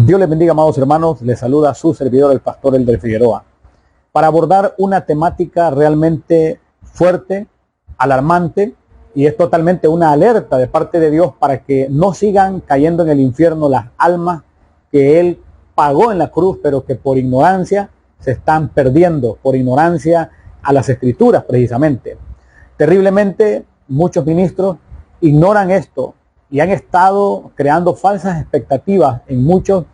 Dios les bendiga, amados hermanos. Les saluda su servidor, el pastor Elder Figueroa, para abordar una temática realmente fuerte, alarmante, y es totalmente una alerta de parte de Dios para que no sigan cayendo en el infierno las almas que Él pagó en la cruz, pero que por ignorancia se están perdiendo, por ignorancia a las Escrituras precisamente. Terriblemente, muchos ministros ignoran esto y han estado creando falsas expectativas en muchos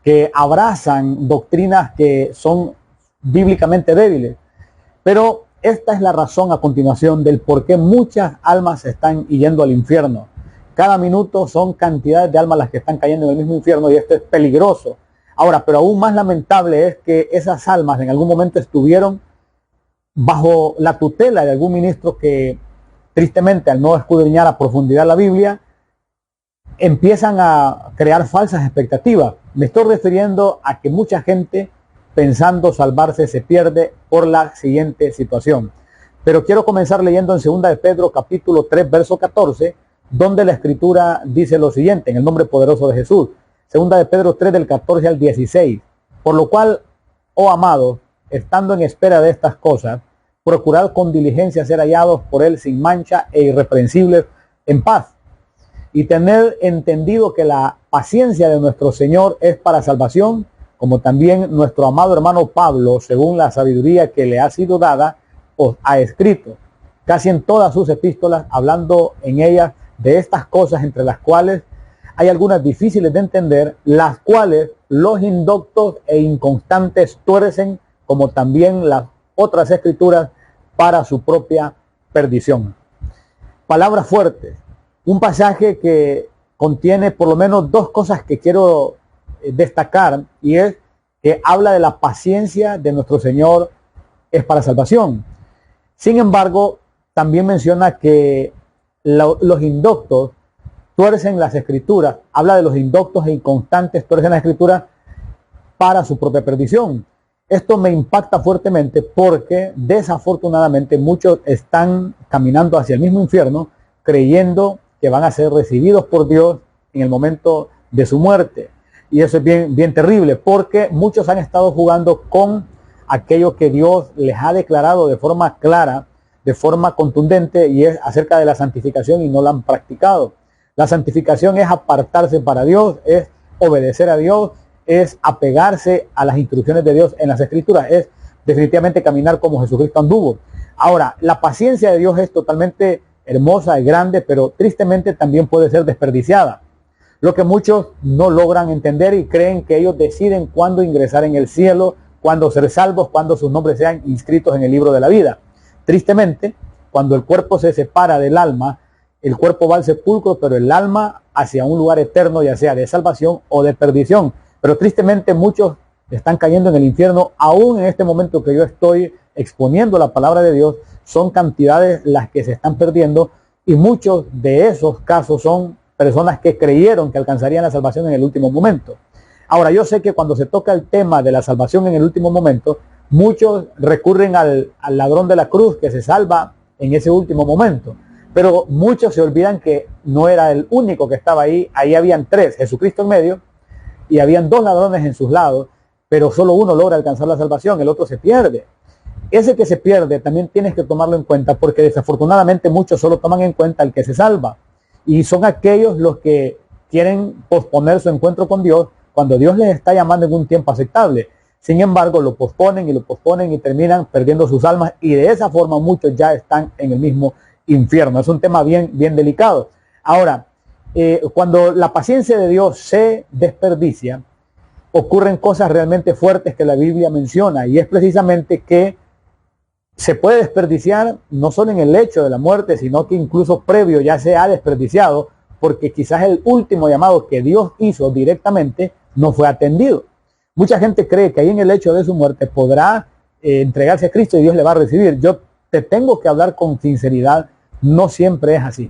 que abrazan doctrinas que son bíblicamente débiles. Pero esta es la razón a continuación del por qué muchas almas están yendo al infierno. Cada minuto son cantidades de almas las que están cayendo en el mismo infierno, y esto es peligroso. Ahora, pero aún más lamentable es que esas almas en algún momento estuvieron bajo la tutela de algún ministro que, tristemente, al no escudriñar a profundidad la Biblia, empiezan a crear falsas expectativas. Me estoy refiriendo a que mucha gente, pensando salvarse, se pierde por la siguiente situación. Pero quiero comenzar leyendo en 2 de Pedro capítulo 3 verso 14, donde la Escritura dice lo siguiente, en el nombre poderoso de Jesús. 2 de Pedro 3 del 14 al 16. Por lo cual, oh amados, estando en espera de estas cosas, procurad con diligencia ser hallados por Él sin mancha e irreprensibles en paz. Y tener entendido que la paciencia de nuestro Señor es para salvación, como también nuestro amado hermano Pablo, según la sabiduría que le ha sido dada, os ha escrito, casi en todas sus epístolas, hablando en ellas de estas cosas, entre las cuales hay algunas difíciles de entender, las cuales los indoctos e inconstantes tuercen, como también las otras escrituras, para su propia perdición. Palabras fuertes. Un pasaje que contiene por lo menos dos cosas que quiero destacar, y es que habla de la paciencia de nuestro Señor es para salvación. Sin embargo, también menciona que los indoctos tuercen las Escrituras. Habla de los indoctos e inconstantes tuercen las Escrituras para su propia perdición. Esto me impacta fuertemente porque desafortunadamente muchos están caminando hacia el mismo infierno creyendo que van a ser recibidos por Dios en el momento de su muerte. Y eso es bien terrible, porque muchos han estado jugando con aquello que Dios les ha declarado de forma clara, de forma contundente, y es acerca de la santificación, y no la han practicado. La santificación es apartarse para Dios, es obedecer a Dios, es apegarse a las instrucciones de Dios en las Escrituras, es definitivamente caminar como Jesucristo anduvo. Ahora, la paciencia de Dios es totalmente hermosa y grande, pero tristemente también puede ser desperdiciada. Lo que muchos no logran entender y creen que ellos deciden cuándo ingresar en el cielo, cuándo ser salvos, cuándo sus nombres sean inscritos en el libro de la vida. Tristemente, cuando el cuerpo se separa del alma, el cuerpo va al sepulcro, pero el alma hacia un lugar eterno, ya sea de salvación o de perdición. Pero tristemente muchos están cayendo en el infierno, aún en este momento que yo estoy exponiendo la palabra de Dios. Son cantidades las que se están perdiendo, y muchos de esos casos son personas que creyeron que alcanzarían la salvación en el último momento. Ahora, yo sé que cuando se toca el tema de la salvación en el último momento, muchos recurren al ladrón de la cruz que se salva en ese último momento, pero muchos se olvidan que no era el único que estaba ahí. Ahí habían tres, Jesucristo en medio, y habían dos ladrones en sus lados, pero solo uno logra alcanzar la salvación, el otro se pierde. Ese que se pierde también tienes que tomarlo en cuenta, porque desafortunadamente muchos solo toman en cuenta al que se salva, y son aquellos los que quieren posponer su encuentro con Dios cuando Dios les está llamando en un tiempo aceptable. Sin embargo, lo posponen y terminan perdiendo sus almas, y de esa forma muchos ya están en el mismo infierno. Es un tema bien delicado. Ahora, cuando la paciencia de Dios se desperdicia, ocurren cosas realmente fuertes que la Biblia menciona, y es precisamente que se puede desperdiciar no solo en el hecho de la muerte, sino que incluso previo ya se ha desperdiciado, porque quizás el último llamado que Dios hizo directamente no fue atendido. Mucha gente cree que ahí en el hecho de su muerte podrá entregarse a Cristo y Dios le va a recibir. Yo te tengo que hablar con sinceridad, no siempre es así.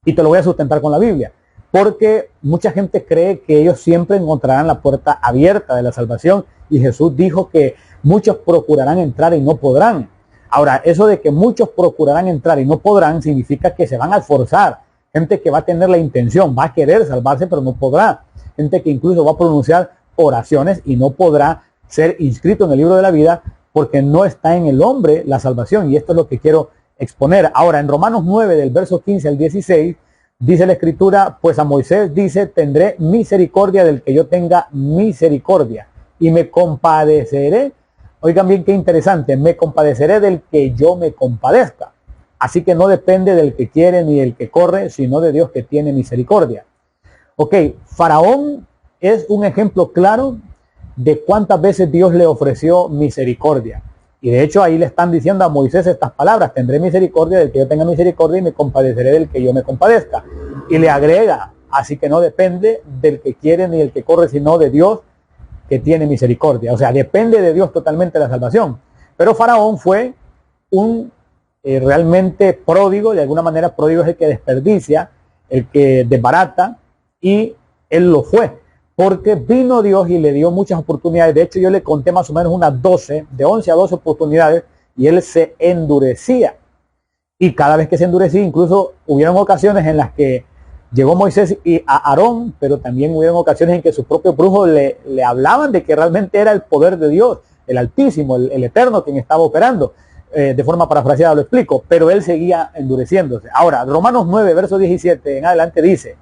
Y te lo voy a sustentar con la Biblia, porque mucha gente cree que ellos siempre encontrarán la puerta abierta de la salvación, y Jesús dijo que muchos procurarán entrar y no podrán. Ahora, eso de que muchos procurarán entrar y no podrán significa que se van a esforzar. Gente que va a tener la intención, va a querer salvarse, pero no podrá. gente que incluso va a pronunciar oraciones y no podrá ser inscrito en el libro de la vida porque no está en el hombre la salvación. Y esto es lo que quiero exponer. Ahora, en Romanos 9, del verso 15 al 16, dice la Escritura, pues a Moisés dice, tendré misericordia del que yo tenga misericordia y me compadeceré. Oigan bien qué interesante, me compadeceré del que yo me compadezca. Así que no depende del que quiere ni del que corre, sino de Dios que tiene misericordia. Ok, Faraón es un ejemplo claro de cuántas veces Dios le ofreció misericordia. Y de hecho ahí le están diciendo a Moisés estas palabras, tendré misericordia del que yo tenga misericordia y me compadeceré del que yo me compadezca. Y le agrega, así que no depende del que quiere ni del que corre, sino de Dios que tiene misericordia. O sea, depende de Dios totalmente la salvación. Pero Faraón fue un realmente pródigo, de alguna manera pródigo es el que desperdicia, el que desbarata, y él lo fue. Porque vino Dios y le dio muchas oportunidades. De hecho, yo le conté más o menos unas 12, de 11 a 12 oportunidades, y él se endurecía. Y cada vez que se endurecía, incluso hubieron ocasiones en las que llegó Moisés y a Aarón, pero también hubieron ocasiones en que sus propios brujos le hablaban de que realmente era el poder de Dios, el Altísimo, el Eterno, quien estaba operando. De forma parafraseada lo explico, pero él seguía endureciéndose. Ahora, Romanos 9, verso 17 en adelante dice,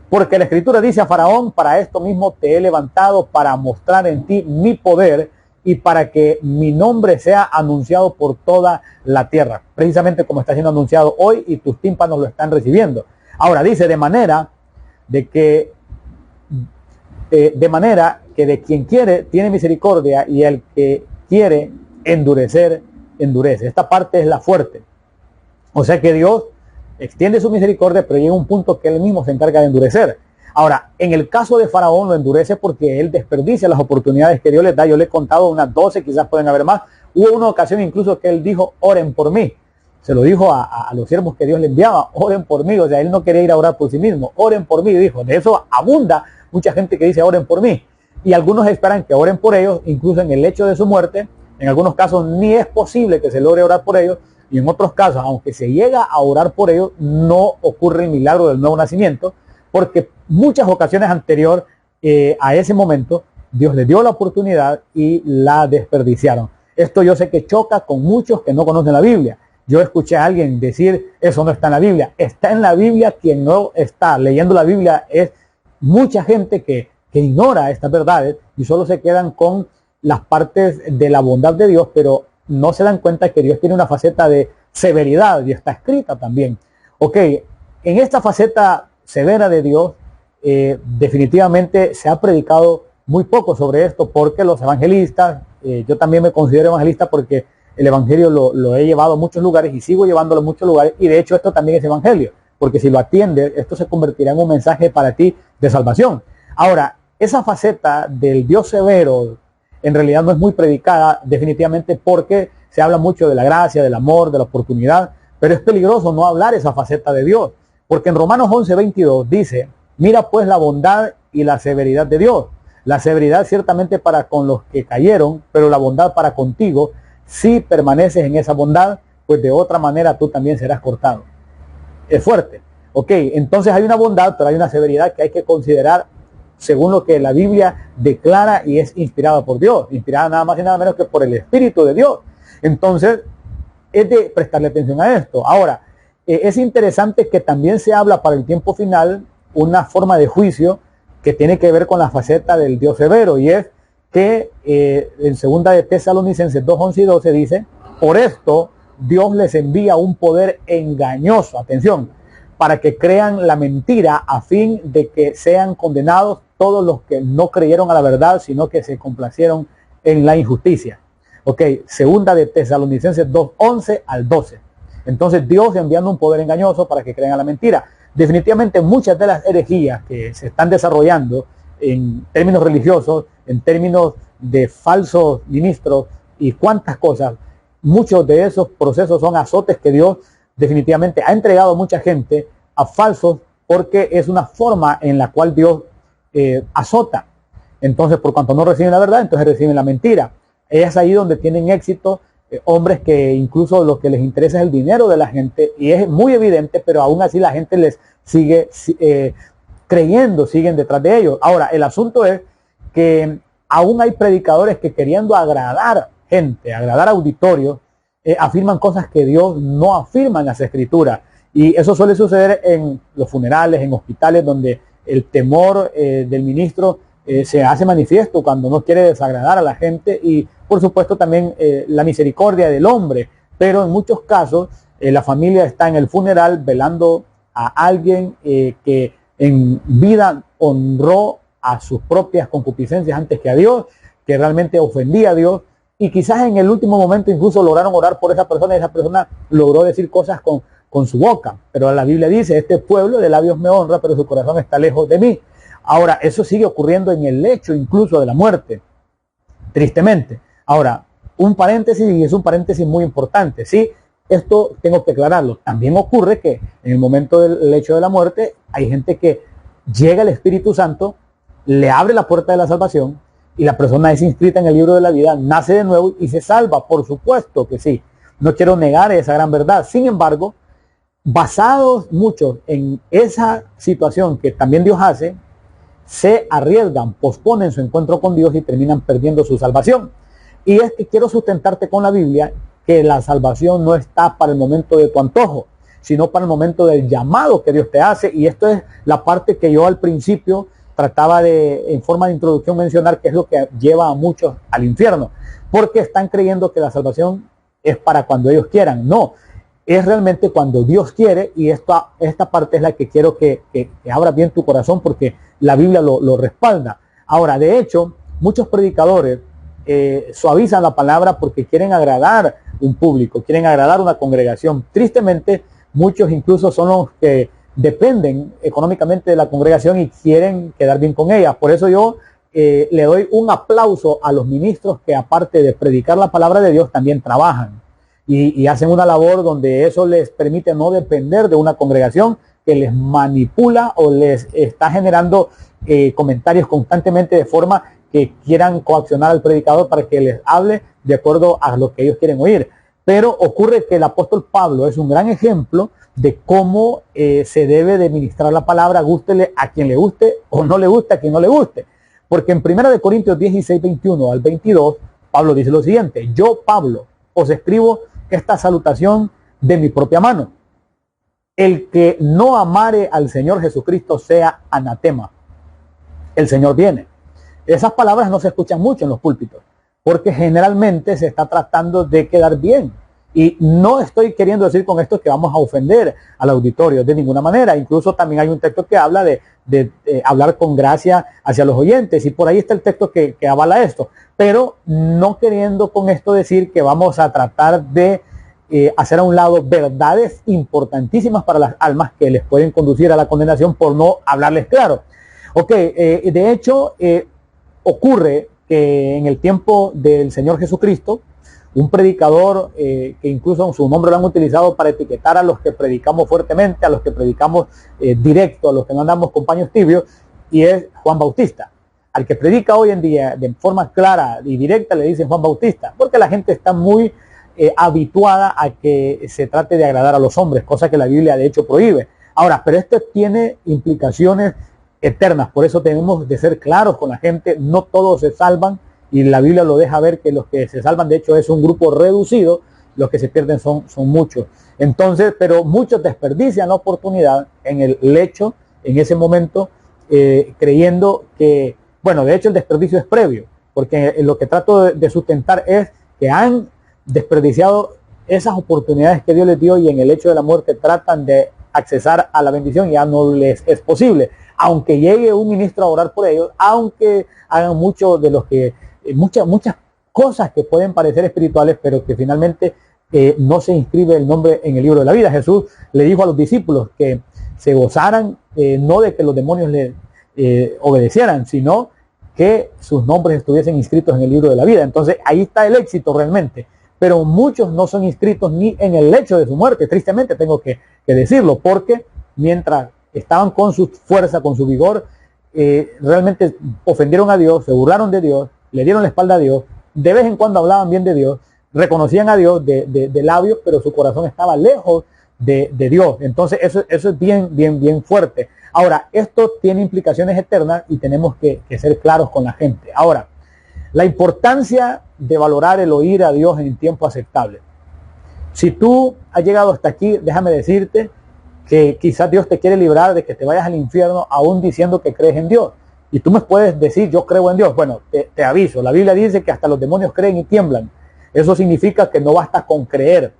porque la Escritura dice a Faraón, para esto mismo te he levantado para mostrar en ti mi poder y para que mi nombre sea anunciado por toda la tierra. Precisamente como está siendo anunciado hoy y tus tímpanos lo están recibiendo. Ahora dice, de manera que de quien quiere tiene misericordia y el que quiere endurecer, endurece. Esta parte es la fuerte. O sea que Dios extiende su misericordia, pero llega un punto que él mismo se encarga de endurecer. Ahora, en el caso de Faraón lo endurece porque él desperdicia las oportunidades que Dios les da. Yo le he contado unas 12, quizás pueden haber más. Hubo una ocasión incluso que él dijo, oren por mí. Se lo dijo a los siervos que Dios le enviaba, oren por mí. O sea, él no quería ir a orar por sí mismo, oren por mí, dijo. De eso abunda mucha gente que dice, oren por mí. Y algunos esperan que oren por ellos, incluso en el hecho de su muerte. En algunos casos ni es posible que se logre orar por ellos. Y en otros casos, aunque se llega a orar por ellos, no ocurre el milagro del nuevo nacimiento, porque muchas ocasiones anterior a ese momento, Dios les dio la oportunidad y la desperdiciaron. Esto yo sé que choca con muchos que no conocen la Biblia. Yo escuché a alguien decir, eso no está en la Biblia. Está en la Biblia. Quien no está leyendo la Biblia es mucha gente que ignora estas verdades y solo se quedan con las partes de la bondad de Dios, pero no se dan cuenta que Dios tiene una faceta de severidad y está escrita también. Ok, en esta faceta severa de Dios, definitivamente se ha predicado muy poco sobre esto porque los evangelistas, yo también me considero evangelista porque el evangelio lo he llevado a muchos lugares y sigo llevándolo a muchos lugares, y de hecho esto también es evangelio, porque si lo atiendes, esto se convertirá en un mensaje para ti de salvación. Ahora, esa faceta del Dios severo en realidad no es muy predicada definitivamente porque se habla mucho de la gracia, del amor, de la oportunidad, pero es peligroso no hablar esa faceta de Dios, porque en Romanos 11:22 dice, mira pues la bondad y la severidad de Dios. La severidad ciertamente para con los que cayeron, pero la bondad para contigo, si permaneces en esa bondad, pues de otra manera tú también serás cortado. Es fuerte. Ok, entonces hay una bondad, pero hay una severidad que hay que considerar según lo que la Biblia declara y es inspirada por Dios, inspirada nada más y nada menos que por el Espíritu de Dios. Entonces, es de prestarle atención a esto. Ahora, es interesante que también se habla para el tiempo final una forma de juicio que tiene que ver con la faceta del Dios severo, y es que en 2 de Tesalonicenses 2:11 y 12 dice, por esto Dios les envía un poder engañoso, atención, para que crean la mentira a fin de que sean condenados todos los que no creyeron a la verdad, sino que se complacieron en la injusticia. Ok, 2 de Tesalonicenses 2:11 al 12. Entonces Dios enviando un poder engañoso para que crean a la mentira. Definitivamente muchas de las herejías que se están desarrollando en términos religiosos, en términos de falsos ministros y cuantas cosas, muchos de esos procesos son azotes que Dios definitivamente ha entregado a mucha gente a falsos, porque es una forma en la cual Dios azota. Entonces, por cuanto no reciben la verdad, entonces reciben la mentira. Es ahí donde tienen éxito hombres que incluso lo que les interesa es el dinero de la gente, y es muy evidente, pero aún así la gente les sigue creyendo siguen detrás de ellos. Ahora, el asunto es que aún hay predicadores que, queriendo agradar gente, agradar auditorios, afirman cosas que Dios no afirma en las Escrituras. Y eso suele suceder en los funerales, en hospitales, donde el temor del ministro se hace manifiesto cuando no quiere desagradar a la gente, y por supuesto también la misericordia del hombre. Pero en muchos casos la familia está en el funeral velando a alguien que en vida honró a sus propias concupiscencias antes que a Dios, que realmente ofendía a Dios, y quizás en el último momento incluso lograron orar por esa persona, y esa persona logró decir cosas con su boca. Pero la Biblia dice: este pueblo de labios me honra, pero su corazón está lejos de mí. Ahora, eso sigue ocurriendo en el lecho incluso de la muerte, tristemente. Ahora, un paréntesis, y es un paréntesis muy importante, ¿sí? Esto tengo que aclararlo. También ocurre que en el momento del lecho de la muerte hay gente que llega el Espíritu Santo, le abre la puerta de la salvación, y la persona es inscrita en el libro de la vida, nace de nuevo y se salva. Por supuesto que sí. No quiero negar esa gran verdad. Sin embargo, basados muchos en esa situación que también Dios hace, se arriesgan, posponen su encuentro con Dios y terminan perdiendo su salvación. Y es que quiero sustentarte con la Biblia que la salvación no está para el momento de tu antojo, sino para el momento del llamado que Dios te hace. Y esto es la parte que yo al principio trataba de, en forma de introducción, mencionar, que es lo que lleva a muchos al infierno, porque están creyendo que la salvación es para cuando ellos quieran. No, es realmente cuando Dios quiere, y esta parte es la que quiero que abras bien tu corazón, porque la Biblia lo respalda. Ahora, de hecho, muchos predicadores suavizan la palabra porque quieren agradar un público, quieren agradar una congregación. Tristemente, muchos incluso son los que dependen económicamente de la congregación y quieren quedar bien con ella. Por eso yo le doy un aplauso a los ministros que, aparte de predicar la palabra de Dios, también trabajan y hacen una labor donde eso les permite no depender de una congregación que les manipula o les está generando comentarios constantemente, de forma que quieran coaccionar al predicador para que les hable de acuerdo a lo que ellos quieren oír. Pero ocurre que el apóstol Pablo es un gran ejemplo de cómo se debe de ministrar la palabra, gústele a quien le guste o no le guste a quien no le guste. Porque en 1 Corintios 16, 21 al 22, Pablo dice lo siguiente: yo, Pablo, os escribo esta salutación de mi propia mano. El que no amare al Señor Jesucristo sea anatema. El Señor viene. Esas palabras no se escuchan mucho en los púlpitos, porque generalmente se está tratando de quedar bien. Y no estoy queriendo decir con esto que vamos a ofender al auditorio de ninguna manera. Incluso también hay un texto que habla de hablar con gracia hacia los oyentes, y por ahí está el texto que avala esto. Pero no queriendo con esto decir que vamos a tratar de hacer a un lado verdades importantísimas para las almas que les pueden conducir a la condenación por no hablarles claro. Ok, de hecho, ocurre que en el tiempo del Señor Jesucristo, un predicador que incluso su nombre lo han utilizado para etiquetar a los que predicamos fuertemente, a los que predicamos directo, a los que no andamos con paños tibios, y es Juan Bautista. Al que predica hoy en día de forma clara y directa le dicen Juan Bautista, porque la gente está muy habituada a que se trate de agradar a los hombres, cosa que la Biblia de hecho prohíbe. Ahora, pero esto tiene implicaciones eternas, por eso tenemos de ser claros con la gente. No todos se salvan, y la Biblia lo deja ver que los que se salvan de hecho es un grupo reducido, los que se pierden son muchos. Entonces, pero muchos desperdician la oportunidad en el lecho, en ese momento, creyendo que, bueno, de hecho el desperdicio es previo, porque lo que trato de sustentar es que han desperdiciado esas oportunidades que Dios les dio, y en el hecho de la muerte tratan de accesar a la bendición, ya no les es posible. Aunque llegue un ministro a orar por ellos, aunque hagan mucho de los que muchas cosas que pueden parecer espirituales, pero que finalmente no se inscribe el nombre en el libro de la vida. Jesús le dijo a los discípulos que se gozaran, no de que los demonios le obedecieran, sino que sus nombres estuviesen inscritos en el libro de la vida. Entonces ahí está el éxito realmente. Pero muchos no son inscritos ni en el lecho de su muerte. Tristemente tengo que decirlo, porque mientras estaban con su fuerza, con su vigor, realmente ofendieron a Dios, se burlaron de Dios, le dieron la espalda a Dios, de vez en cuando hablaban bien de Dios, reconocían a Dios de labios, pero su corazón estaba lejos de Dios. Entonces eso es bien fuerte. Ahora, esto tiene implicaciones eternas y tenemos que ser claros con la gente. Ahora, la importancia de valorar el oír a Dios en tiempo aceptable. Si tú has llegado hasta aquí, déjame decirte que quizás Dios te quiere librar de que te vayas al infierno aún diciendo que crees en Dios. Y tú me puedes decir, yo creo en Dios. Bueno, te aviso, la Biblia dice que hasta los demonios creen y tiemblan. Eso significa que no basta con creer,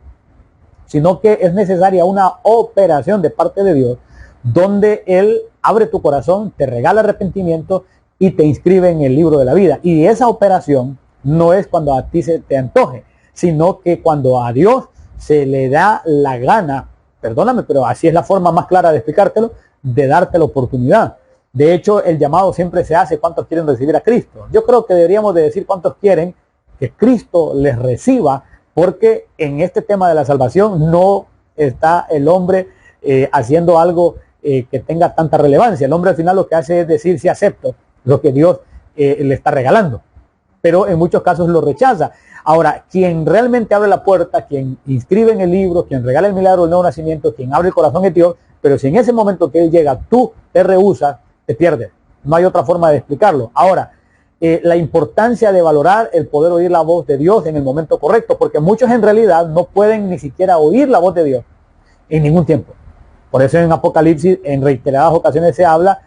sino que es necesaria una operación de parte de Dios, donde Él abre tu corazón, te regala arrepentimiento y te inscribe en el libro de la vida. Y esa operación no es cuando a ti se te antoje, sino que cuando a Dios se le da la gana, perdóname, pero así es la forma más clara de explicártelo, de darte la oportunidad. De hecho, el llamado siempre se hace, ¿cuántos quieren recibir a Cristo? Yo creo que deberíamos de decir cuántos quieren que Cristo les reciba, porque en este tema de la salvación no está el hombre haciendo algo que tenga tanta relevancia. El hombre al final lo que hace es decir, sí acepto lo que Dios le está regalando, pero en muchos casos lo rechaza. Ahora, quien realmente abre la puerta, quien inscribe en el libro, quien regala el milagro del nuevo nacimiento, quien abre el corazón es Dios, pero si en ese momento que Él llega, tú te rehusas, te pierdes. No hay otra forma de explicarlo. Ahora, la importancia de valorar el poder oír la voz de Dios en el momento correcto, porque muchos en realidad no pueden ni siquiera oír la voz de Dios en ningún tiempo. Por eso en Apocalipsis en reiteradas ocasiones se habla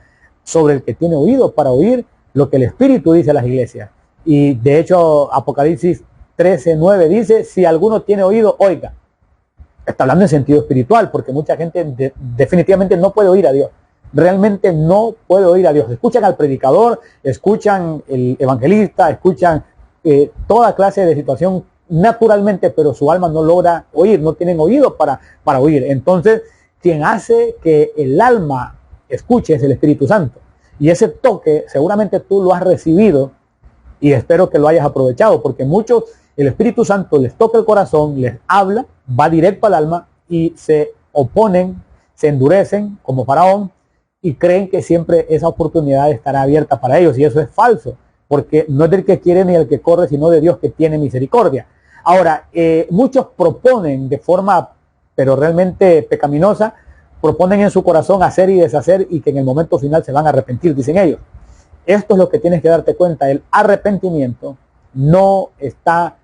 sobre el que tiene oído para oír lo que el Espíritu dice a las iglesias. Y de hecho Apocalipsis 13:9 dice, si alguno tiene oído, oiga. Está hablando en sentido espiritual, porque mucha gente definitivamente no puede oír a Dios. Realmente no puede oír a Dios. Escuchan al predicador, escuchan el evangelista, escuchan toda clase de situación naturalmente, pero su alma no logra oír, no tienen oído para oír. Entonces, quien hace que el alma escuche es el Espíritu Santo. Y ese toque seguramente tú lo has recibido y espero que lo hayas aprovechado, porque muchos, el Espíritu Santo les toca el corazón, les habla, va directo al alma y se oponen, se endurecen como Faraón, y creen que siempre esa oportunidad estará abierta para ellos, y eso es falso, porque no es del que quiere ni el que corre, sino de Dios que tiene misericordia. Ahora, muchos proponen de forma, pero realmente pecaminosa, proponen en su corazón hacer y deshacer, y que en el momento final se van a arrepentir, dicen ellos. Esto es lo que tienes que darte cuenta, el arrepentimiento no está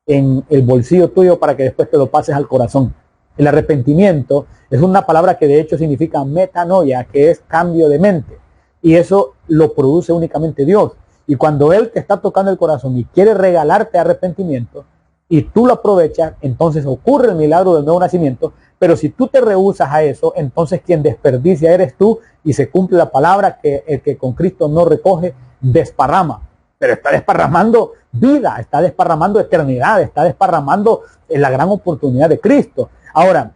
en el bolsillo tuyo para que después te lo pases al corazón. El arrepentimiento es una palabra que de hecho significa metanoia, que es cambio de mente. Y eso lo produce únicamente Dios. Y cuando Él te está tocando el corazón y quiere regalarte arrepentimiento, y tú lo aprovechas, entonces ocurre el milagro del nuevo nacimiento. Pero si tú te rehusas a eso, entonces quien desperdicia eres tú, y se cumple la palabra que el que con Cristo no recoge, desparrama. Pero está desparramando vida, está desparramando eternidad, está desparramando la gran oportunidad de Cristo. Ahora,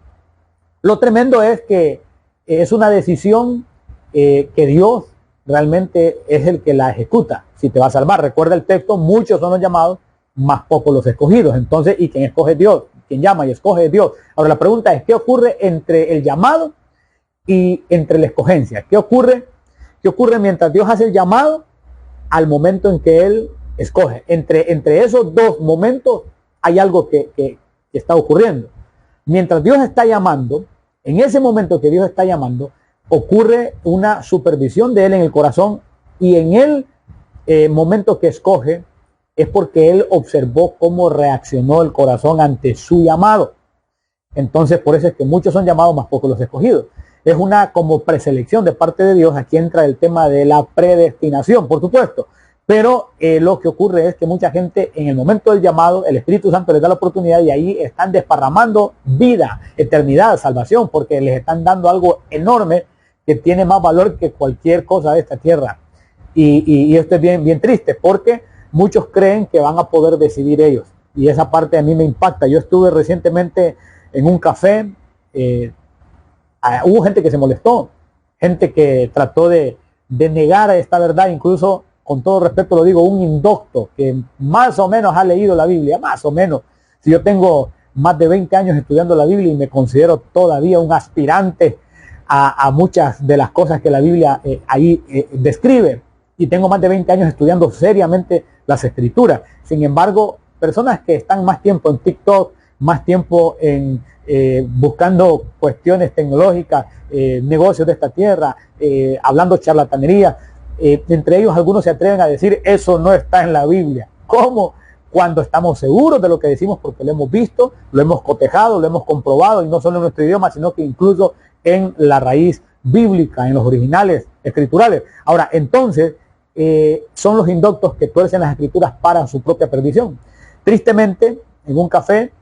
lo tremendo es que es una decisión que Dios realmente es el que la ejecuta, si te va a salvar. Recuerda el texto, muchos son los llamados, más pocos los escogidos. Entonces, ¿y quién escoge? Dios. Quien llama y escoge es Dios. Ahora la pregunta es, ¿qué ocurre entre el llamado y entre la escogencia? ¿Qué ocurre? ¿Qué ocurre mientras Dios hace el llamado al momento en que Él escoge? Entre esos dos momentos hay algo que está ocurriendo. Mientras Dios está llamando, en ese momento que Dios está llamando, ocurre una supervisión de Él en el corazón, y en el momento que escoge es porque Él observó cómo reaccionó el corazón ante su llamado. Entonces, por eso es que muchos son llamados, más pocos los escogidos. Es una como preselección de parte de Dios. Aquí entra el tema de la predestinación, por supuesto. Pero lo que ocurre es que mucha gente en el momento del llamado, el Espíritu Santo les da la oportunidad, y ahí están desparramando vida, eternidad, salvación, porque les están dando algo enorme que tiene más valor que cualquier cosa de esta tierra. Y esto es bien triste, porque muchos creen que van a poder decidir ellos. Y esa parte a mí me impacta. Yo estuve recientemente en un café, hubo gente que se molestó, gente que trató de negar esta verdad, incluso, con todo respeto lo digo, un indocto que más o menos ha leído la Biblia, más o menos. Si yo tengo más de 20 años estudiando la Biblia y me considero todavía un aspirante a muchas de las cosas que la Biblia ahí describe, y tengo más de 20 años estudiando seriamente las Escrituras. Sin embargo, personas que están más tiempo en TikTok, más tiempo en buscando cuestiones tecnológicas, negocios de esta tierra, hablando charlatanería. Entre ellos algunos se atreven a decir, eso no está en la Biblia. ¿Cómo? Cuando estamos seguros de lo que decimos porque lo hemos visto, lo hemos cotejado, lo hemos comprobado, y no solo en nuestro idioma, sino que incluso en la raíz bíblica, en los originales escriturales. Ahora, entonces, son los indoctos que tuercen las escrituras para su propia perdición. Tristemente, en un café,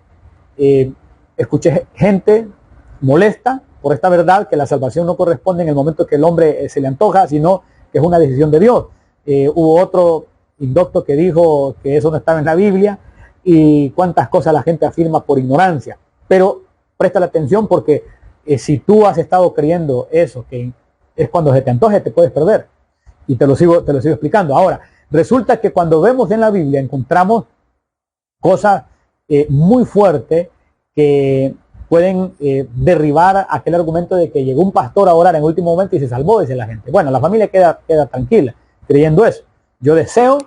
escuché gente molesta por esta verdad, que la salvación no corresponde en el momento que el hombre se le antoja, sino que es una decisión de Dios. Hubo otro indocto que dijo que eso no estaba en la Biblia, y cuántas cosas la gente afirma por ignorancia. Pero presta la atención, porque si tú has estado creyendo eso, que es cuando se te antoje, te puedes perder. Y te lo sigo explicando. Ahora, resulta que cuando vemos en la Biblia encontramos cosas muy fuertes que pueden derribar aquel argumento de que llegó un pastor a orar en último momento y se salvó, dice la gente. Bueno, la familia queda tranquila creyendo eso. Yo deseo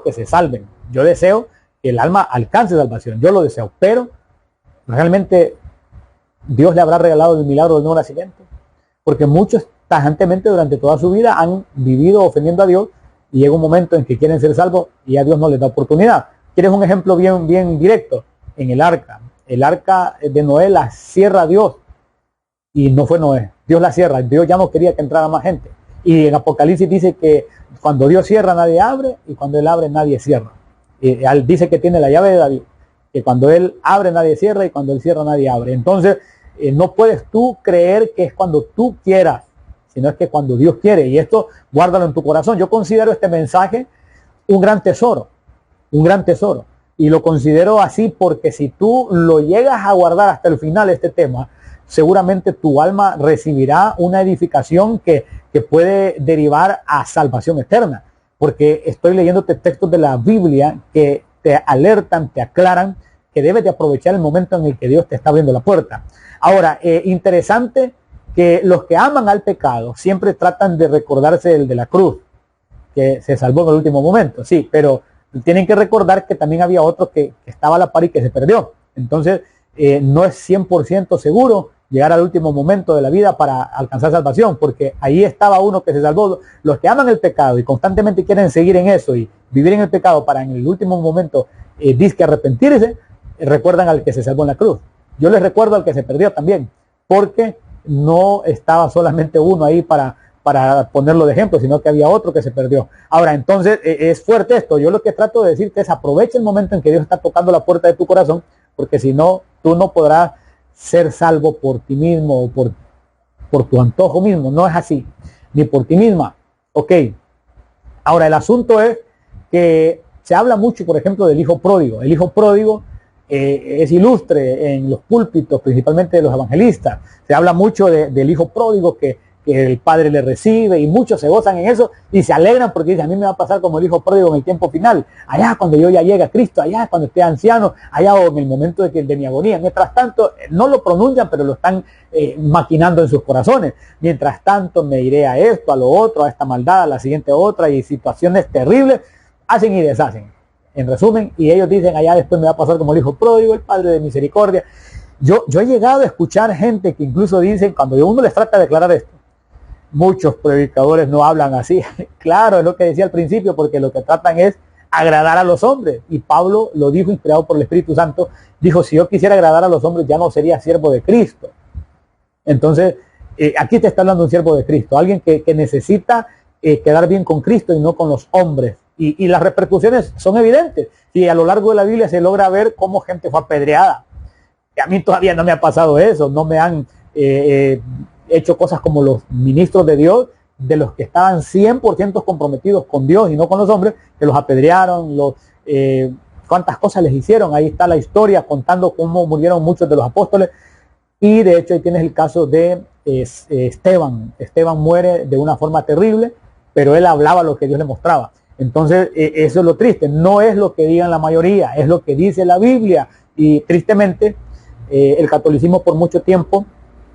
que se salven. Yo deseo que el alma alcance salvación. Yo lo deseo. Pero realmente Dios le habrá regalado el milagro del nuevo nacimiento. Porque muchos tajantemente durante toda su vida han vivido ofendiendo a Dios, y llega un momento en que quieren ser salvos y a Dios no les da oportunidad. ¿Quieres un ejemplo bien directo? En el arca. El arca de Noé la cierra Dios, y no fue Noé. Dios la cierra. Dios ya no quería que entrara más gente. Y en Apocalipsis dice que cuando Dios cierra nadie abre, y cuando Él abre nadie cierra. Él dice que tiene la llave de David, que cuando Él abre nadie cierra, y cuando Él cierra nadie abre. Entonces no puedes tú creer que es cuando tú quieras, sino es que cuando Dios quiere. Y esto guárdalo en tu corazón. Yo considero este mensaje un gran tesoro, y lo considero así porque si tú lo llegas a guardar hasta el final, este tema, seguramente tu alma recibirá una edificación que puede derivar a salvación eterna, porque estoy leyéndote textos de la Biblia que te alertan, te aclaran que debes de aprovechar el momento en el que Dios te está abriendo la puerta. Ahora, interesante que los que aman al pecado siempre tratan de recordarse el de la cruz, que se salvó en el último momento, sí, pero tienen que recordar que también había otro que estaba a la par y que se perdió. Entonces, no es 100% seguro llegar al último momento de la vida para alcanzar salvación, porque ahí estaba uno que se salvó. Los que aman el pecado y constantemente quieren seguir en eso y vivir en el pecado para en el último momento disque arrepentirse, recuerdan al que se salvó en la cruz. Yo les recuerdo al que se perdió también, porque no estaba solamente uno ahí para ponerlo de ejemplo, sino que había otro que se perdió. Ahora, entonces, es fuerte esto. Yo lo que trato de decirte es aprovecha el momento en que Dios está tocando la puerta de tu corazón, porque si no, tú no podrás ser salvo por ti mismo o por tu antojo mismo. No es así, ni por ti misma. Ok. Ahora, el asunto es que se habla mucho, por ejemplo, del hijo pródigo. El hijo pródigo es ilustre en los púlpitos, principalmente de los evangelistas. Se habla mucho del hijo pródigo que el padre le recibe, y muchos se gozan en eso y se alegran porque dicen, a mí me va a pasar como el hijo pródigo en el tiempo final, allá cuando yo ya llegue a Cristo, allá cuando esté anciano, allá o en el momento de mi agonía. Mientras tanto, no lo pronuncian, pero lo están maquinando en sus corazones. Mientras tanto, me iré a esto, a lo otro, a esta maldad, a la siguiente otra, y situaciones terribles hacen y deshacen. En resumen, y ellos dicen, allá después me va a pasar como el hijo pródigo, el padre de misericordia. Yo he llegado a escuchar gente que incluso dicen, cuando uno les trata de declarar esto, muchos predicadores no hablan así. Claro, es lo que decía al principio, porque lo que tratan es agradar a los hombres. Y Pablo lo dijo, inspirado por el Espíritu Santo, dijo, si yo quisiera agradar a los hombres, ya no sería siervo de Cristo. Entonces, aquí te está hablando un siervo de Cristo, alguien que necesita quedar bien con Cristo y no con los hombres. Y las repercusiones son evidentes. Y a lo largo de la Biblia se logra ver cómo gente fue apedreada. A mí todavía no me ha pasado eso, no me han hecho cosas como los ministros de Dios, de los que estaban 100% comprometidos con Dios y no con los hombres, que los apedrearon, cuántas cosas les hicieron. Ahí está la historia contando cómo murieron muchos de los apóstoles. Y de hecho ahí tienes el caso de Esteban. Esteban muere de una forma terrible, pero él hablaba lo que Dios le mostraba. Entonces eso es lo triste, no es lo que digan la mayoría, es lo que dice la Biblia. Y tristemente el catolicismo por mucho tiempo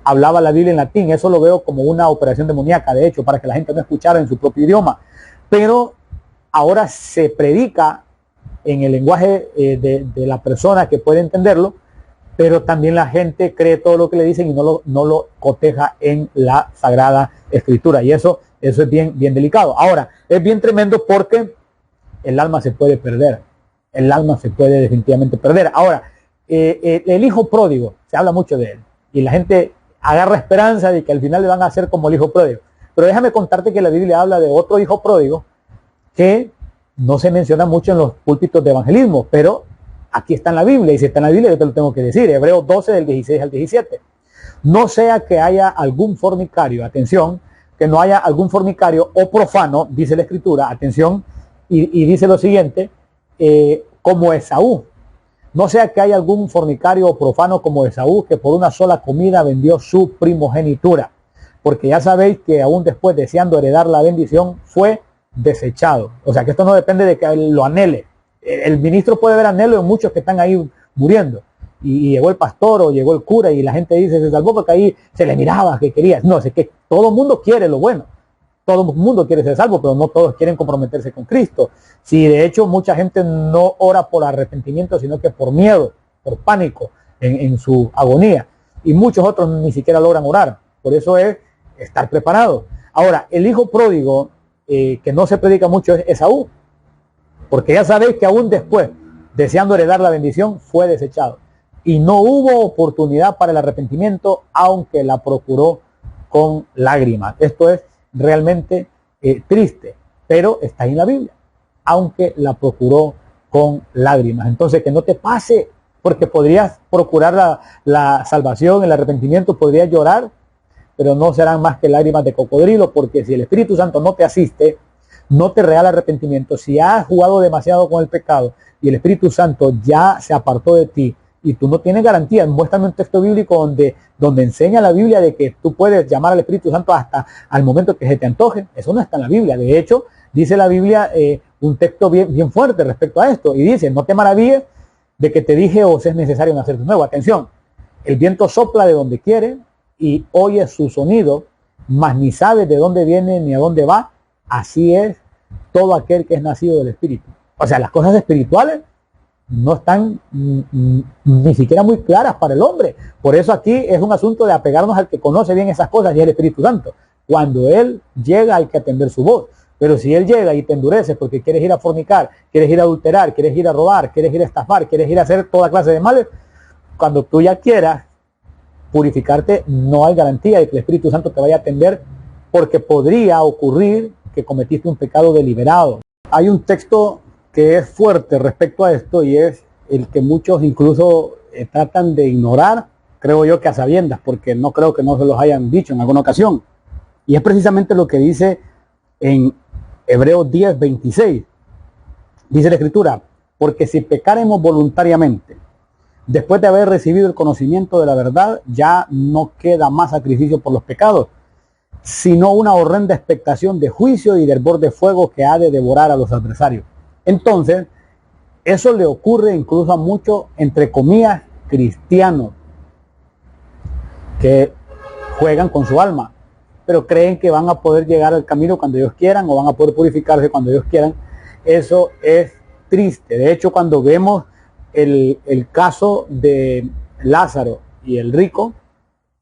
hablaba la Biblia en latín. Eso lo veo como una operación demoníaca, de hecho, para que la gente no escuchara en su propio idioma. Pero ahora se predica en el lenguaje de la persona que puede entenderlo, pero también la gente cree todo lo que le dicen y no lo coteja en la Sagrada Escritura. Y eso es bien delicado. Ahora, es bien tremendo porque el alma se puede perder. El alma se puede definitivamente perder. Ahora, el hijo pródigo, se habla mucho de él. Y la gente agarra esperanza de que al final le van a hacer como el hijo pródigo. Pero déjame contarte que la Biblia habla de otro hijo pródigo que no se menciona mucho en los púlpitos de evangelismo, pero aquí está en la Biblia, y si está en la Biblia yo te lo tengo que decir. Hebreos 12 del 16 al 17. No sea que haya algún fornicario, atención, que no haya algún fornicario o profano, dice la Escritura, atención, y dice lo siguiente, como Esaú. No sea que haya algún fornicario o profano como Esaú, que por una sola comida vendió su primogenitura. Porque ya sabéis que aún después, deseando heredar la bendición, fue desechado. O sea que esto no depende de que él lo anhele. El ministro puede ver anhelo en muchos que están ahí muriendo. Y llegó el pastor o llegó el cura y la gente dice se salvó porque ahí se le miraba que quería. No, es que todo el mundo quiere lo bueno. Todo el mundo quiere ser salvo, pero no todos quieren comprometerse con Cristo. Si de hecho mucha gente no ora por arrepentimiento, sino que por miedo, por pánico en su agonía. Y muchos otros ni siquiera logran orar. Por eso es estar preparado. Ahora, el hijo pródigo, que no se predica mucho, es Esaú. Porque ya sabéis que aún después, deseando heredar la bendición, fue desechado. Y no hubo oportunidad para el arrepentimiento, aunque la procuró con lágrimas. Esto es realmente triste, pero está ahí en la Biblia. Aunque la procuró con lágrimas. Entonces, que no te pase, porque podrías procurar la salvación, el arrepentimiento, podrías llorar, pero no serán más que lágrimas de cocodrilo, porque si el Espíritu Santo no te asiste, no te regala arrepentimiento, si has jugado demasiado con el pecado y el Espíritu Santo ya se apartó de ti y tú no tienes garantía, muéstrame un texto bíblico donde enseña la Biblia de que tú puedes llamar al Espíritu Santo hasta al momento que se te antoje. Eso no está en la Biblia. De hecho, dice la Biblia un texto bien fuerte respecto a esto, y dice: no te maravilles de que te dije, os es necesario nacer de nuevo. Atención, el viento sopla de donde quiere y oye su sonido, mas ni sabe de dónde viene ni a dónde va. Así es todo aquel que es nacido del Espíritu. O sea, las cosas espirituales no están ni siquiera muy claras para el hombre. Por eso aquí es un asunto de apegarnos al que conoce bien esas cosas, y es el Espíritu Santo. Cuando Él llega hay que atender su voz. Pero si Él llega y te endureces porque quieres ir a fornicar, quieres ir a adulterar, quieres ir a robar, quieres ir a estafar, quieres ir a hacer toda clase de males, cuando tú ya quieras purificarte, no hay garantía de que el Espíritu Santo te vaya a atender, porque podría ocurrir que cometiste un pecado deliberado. Hay un texto que es fuerte respecto a esto, y es el que muchos incluso tratan de ignorar, creo yo que a sabiendas, porque no creo que no se los hayan dicho en alguna ocasión. Y es precisamente lo que dice en Hebreos 10:26. Dice la Escritura: porque si pecaremos voluntariamente, después de haber recibido el conocimiento de la verdad, ya no queda más sacrificio por los pecados, sino una horrenda expectación de juicio y del hervor de fuego que ha de devorar a los adversarios. Entonces, eso le ocurre incluso a muchos, entre comillas, cristianos, que juegan con su alma, pero creen que van a poder llegar al camino cuando ellos quieran, o van a poder purificarse cuando ellos quieran. Eso es triste. De hecho, cuando vemos el caso de Lázaro y el rico,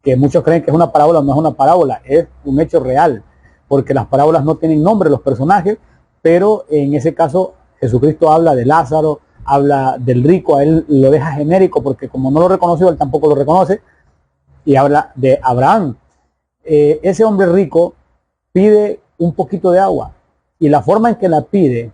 que muchos creen que es una parábola, no es una parábola, es un hecho real, porque las parábolas no tienen nombre los personajes, pero en ese caso Jesucristo habla de Lázaro, habla del rico, a él lo deja genérico porque como no lo reconoció, él tampoco lo reconoce, y habla de Abraham. Ese hombre rico pide un poquito de agua, y la forma en que la pide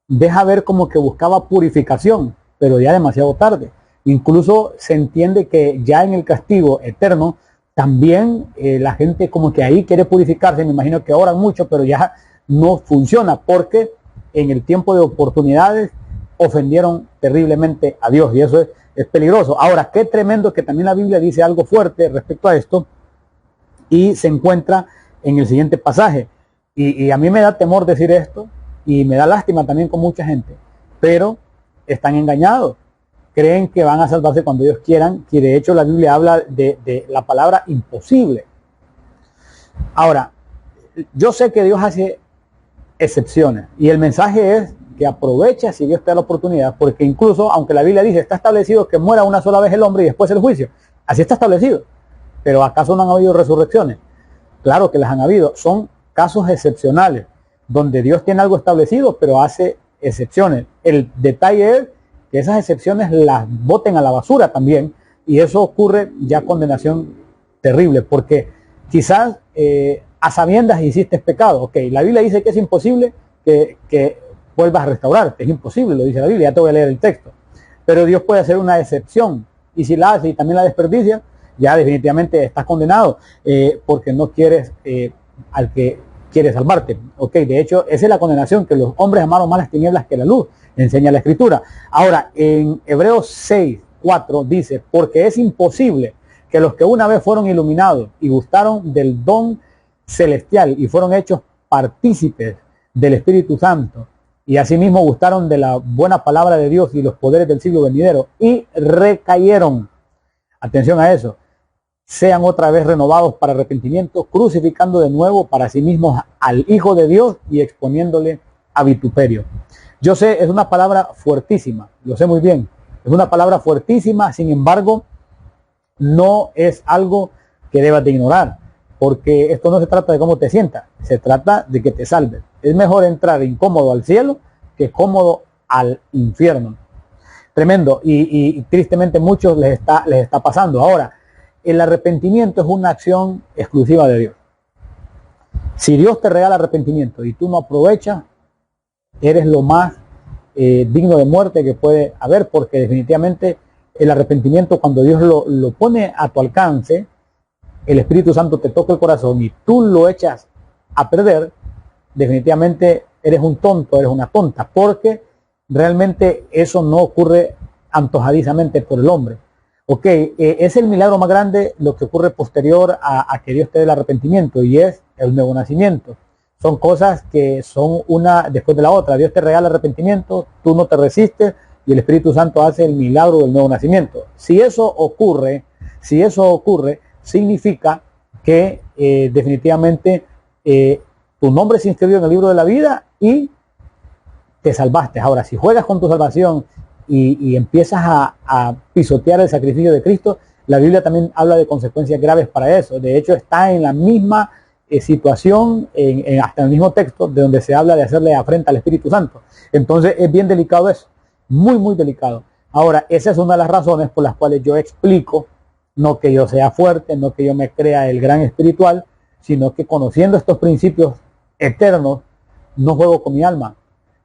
deja ver como que buscaba purificación, pero ya demasiado tarde. Incluso se entiende que ya en el castigo eterno también la gente como que ahí quiere purificarse. Me imagino que oran mucho, pero ya no funciona, porque en el tiempo de oportunidades ofendieron terriblemente a Dios, y eso es peligroso. Ahora, qué tremendo que también la Biblia dice algo fuerte respecto a esto, y se encuentra en el siguiente pasaje. Y a mí me da temor decir esto, y me da lástima también con mucha gente, pero están engañados. Creen que van a salvarse cuando ellos quieran, y de hecho la Biblia habla de la palabra imposible. Ahora, yo sé que Dios hace excepciones, y el mensaje es que aprovecha si Dios te da la oportunidad, porque incluso, aunque la Biblia dice, está establecido que muera una sola vez el hombre y después el juicio, así está establecido, pero ¿acaso no han habido resurrecciones? Claro que las han habido, son casos excepcionales, donde Dios tiene algo establecido, pero hace excepciones. El detalle es que esas excepciones las boten a la basura también, y eso ocurre ya condenación terrible, porque quizás a sabiendas hiciste pecado. Ok, la Biblia dice que es imposible que vuelvas a restaurarte, es imposible, lo dice la Biblia, ya te voy a leer el texto, pero Dios puede hacer una excepción, y si la hace y también la desperdicia, ya definitivamente estás condenado, porque no quieres al que quiere salvarte. Ok, de hecho, esa es la condenación, que los hombres amaron más las tinieblas que la luz, enseña la Escritura. Ahora, en Hebreos 6:4 dice, porque es imposible que los que una vez fueron iluminados y gustaron del don celestial y fueron hechos partícipes del Espíritu Santo, y asimismo gustaron de la buena palabra de Dios y los poderes del siglo venidero, y recayeron, atención a eso, sean otra vez renovados para arrepentimiento, crucificando de nuevo para sí mismos al Hijo de Dios y exponiéndole a vituperio. Yo sé, es una palabra fuertísima, lo sé muy bien, es una palabra fuertísima, sin embargo, no es algo que debas de ignorar, porque esto no se trata de cómo te sientas, se trata de que te salves. Es mejor entrar incómodo al cielo que cómodo al infierno. Tremendo, y tristemente muchos les está pasando. Ahora, el arrepentimiento es una acción exclusiva de Dios. Si Dios te regala arrepentimiento y tú no aprovechas, eres lo más digno de muerte que puede haber, porque definitivamente el arrepentimiento, cuando Dios lo pone a tu alcance, el Espíritu Santo te toca el corazón y tú lo echas a perder, definitivamente eres un tonto, eres una tonta, porque realmente eso no ocurre antojadizamente por el hombre. Ok, es el milagro más grande lo que ocurre posterior a que Dios te dé el arrepentimiento, y es el nuevo nacimiento. Son cosas que son una después de la otra. Dios te regala arrepentimiento, tú no te resistes y el Espíritu Santo hace el milagro del nuevo nacimiento. Si eso ocurre, significa que definitivamente tu nombre se inscribió en el libro de la vida y te salvaste. Ahora, si juegas con tu salvación y empiezas a pisotear el sacrificio de Cristo, la Biblia también habla de consecuencias graves para eso. De hecho, está en la misma situación, hasta en el mismo texto, de donde se habla de hacerle afrenta al Espíritu Santo. Entonces es bien delicado eso, muy muy delicado. Ahora, esa es una de las razones por las cuales yo explico, no que yo sea fuerte, no que yo me crea el gran espiritual, sino que conociendo estos principios eternos, no juego con mi alma.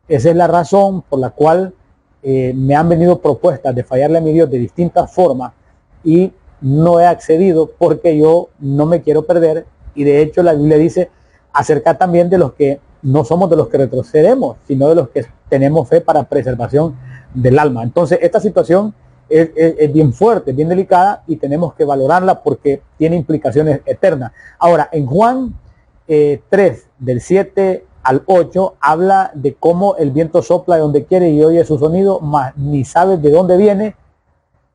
Esa es la razón por la cual me han venido propuestas de fallarle a mi Dios de distintas formas y no he accedido, porque yo no me quiero perder. Y de hecho la Biblia dice acerca también de los que no somos de los que retrocedemos, sino de los que tenemos fe para preservación del alma. Entonces esta situación es bien fuerte, bien delicada, y tenemos que valorarla porque tiene implicaciones eternas. Ahora, en Juan 3, del 7 al 8, habla de cómo el viento sopla de donde quiere y oye su sonido, mas ni sabes de dónde viene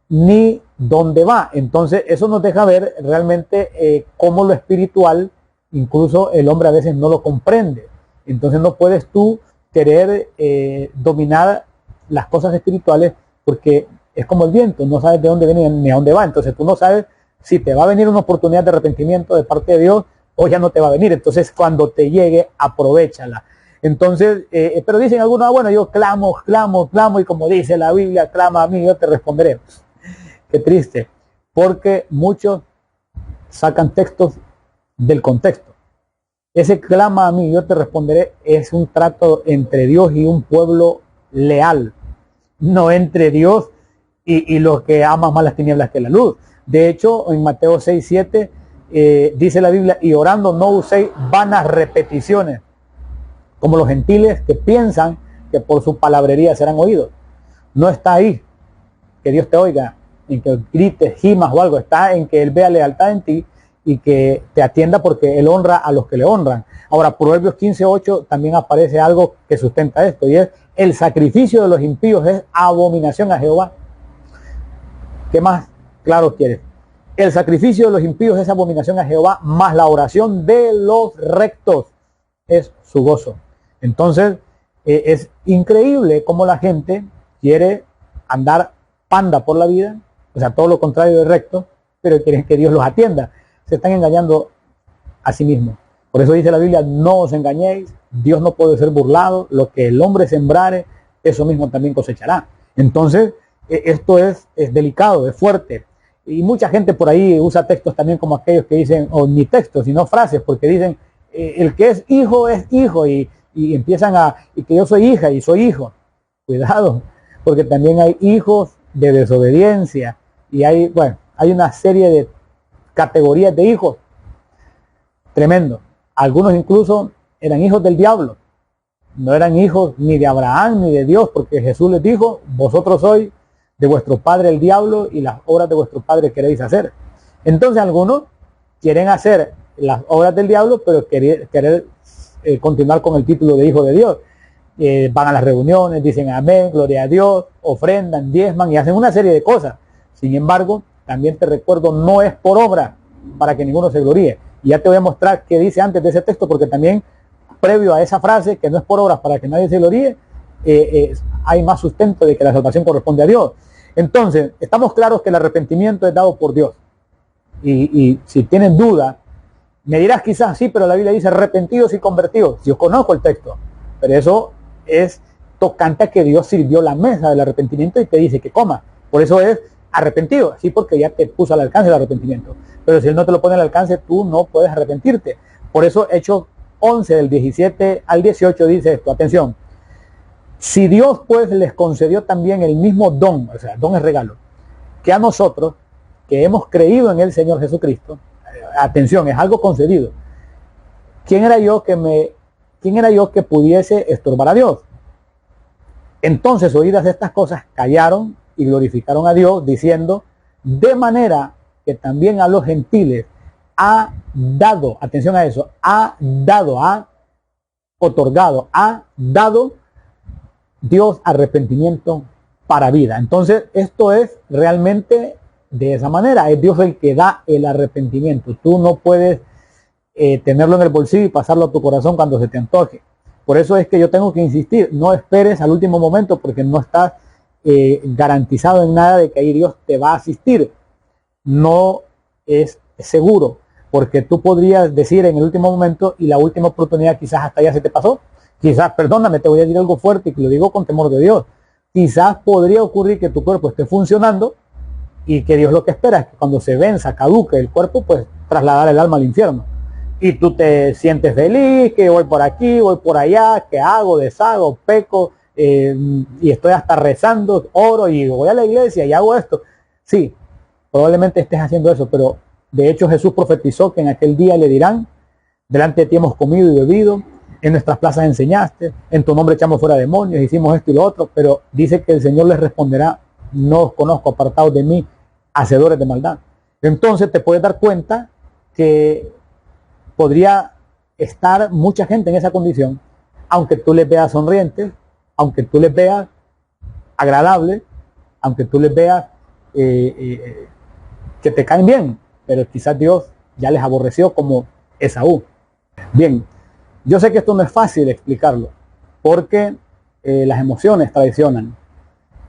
ni dónde va. Entonces eso nos deja ver realmente cómo lo espiritual, incluso el hombre a veces no lo comprende. Entonces no puedes tú querer dominar las cosas espirituales, porque es como el viento, no sabes de dónde viene ni a dónde va. Entonces tú no sabes si te va a venir una oportunidad de arrepentimiento de parte de Dios o ya no te va a venir. Entonces cuando te llegue, aprovéchala. Entonces, pero dicen algunos, bueno, yo clamo, y como dice la Biblia, clama a mí, yo te responderé. Qué triste, porque muchos sacan textos del contexto. Ese clama a mí, yo te responderé, es un trato entre Dios y un pueblo leal, no entre Dios y los que aman más las tinieblas que la luz. De hecho, en Mateo 6:7 dice la Biblia, y orando no uséis vanas repeticiones, como los gentiles que piensan que por su palabrería serán oídos. No está ahí que Dios te oiga, en que grites, gimas o algo. Está en que Él vea lealtad en ti y que te atienda, porque Él honra a los que le honran. Ahora, Proverbios 15:8 también aparece algo que sustenta esto, y es: el sacrificio de los impíos es abominación a Jehová. ¿Qué más claro quieres? El sacrificio de los impíos es abominación a Jehová, mas la oración de los rectos es su gozo. Entonces, Es increíble cómo la gente quiere andar panda por la vida, o sea, todo lo contrario de recto, pero quieren que Dios los atienda. Se están engañando a sí mismos. Por eso dice la Biblia, no os engañéis, Dios no puede ser burlado, lo que el hombre sembrare, eso mismo también cosechará. Entonces, esto es delicado, es fuerte. Y mucha gente por ahí usa textos también como aquellos que dicen, o ni textos, sino frases, porque dicen, el que es hijo, y empiezan y que yo soy hija y soy hijo. Cuidado, porque también hay hijos de desobediencia, y hay una serie de categorías de hijos. Tremendo. Algunos incluso eran hijos del diablo. No eran hijos ni de Abraham ni de Dios, porque Jesús les dijo, vosotros sois de vuestro padre el diablo y las obras de vuestro padre queréis hacer. Entonces algunos quieren hacer las obras del diablo, pero querer continuar con el título de hijo de Dios. Van a las reuniones, dicen amén, gloria a Dios, ofrendan, diezman y hacen una serie de cosas. Sin embargo, también te recuerdo, no es por obra para que ninguno se gloríe. Y ya te voy a mostrar qué dice antes de ese texto, porque también previo a esa frase, que no es por obras para que nadie se gloríe, hay más sustento de que la salvación corresponde a Dios. Entonces, estamos claros que el arrepentimiento es dado por Dios. Y si tienes duda, me dirás quizás sí, pero la Biblia dice arrepentidos y convertidos. Yo conozco el texto, pero eso es tocante a que Dios sirvió la mesa del arrepentimiento y te dice que coma. Por eso es arrepentido, sí, porque ya te puso al alcance el arrepentimiento. Pero si Él no te lo pone al alcance, tú no puedes arrepentirte. Por eso Hechos 11, del 17 al 18 dice esto, atención. Si Dios pues les concedió también el mismo don, o sea, don es regalo, que a nosotros, que hemos creído en el Señor Jesucristo, atención, es algo concedido. ¿Quién era yo que pudiese estorbar a Dios? Entonces, oídas estas cosas, callaron y glorificaron a Dios, diciendo, de manera que también a los gentiles ha dado, atención a eso, ha dado Dios arrepentimiento para vida. Entonces, esto es realmente de esa manera. Es Dios el que da el arrepentimiento. Tú no puedes tenerlo en el bolsillo y pasarlo a tu corazón cuando se te antoje. Por eso es que yo tengo que insistir, no esperes al último momento, porque no estás garantizado en nada de que ahí Dios te va a asistir. No es seguro, porque tú podrías decir en el último momento y la última oportunidad quizás hasta ya se te pasó. Quizás, perdóname, te voy a decir algo fuerte y que lo digo con temor de Dios. Quizás podría ocurrir que tu cuerpo esté funcionando y que Dios lo que espera es que cuando se venza, caduque el cuerpo, pues trasladar el alma al infierno. Y tú te sientes feliz, que voy por aquí, voy por allá, que hago, deshago, peco, y estoy hasta rezando, oro y voy a la iglesia y hago esto. Sí, probablemente estés haciendo eso, pero de hecho Jesús profetizó que en aquel día le dirán, delante de ti hemos comido y bebido, en nuestras plazas enseñaste, en tu nombre echamos fuera demonios, hicimos esto y lo otro, pero dice que el Señor les responderá, no os conozco, apartados de mí, hacedores de maldad. Entonces te puedes dar cuenta que podría estar mucha gente en esa condición, aunque tú les veas sonrientes, aunque tú les veas agradables, aunque tú les veas que te caen bien, pero quizás Dios ya les aborreció como Esaú. Bien, yo sé que esto no es fácil explicarlo, porque las emociones traicionan.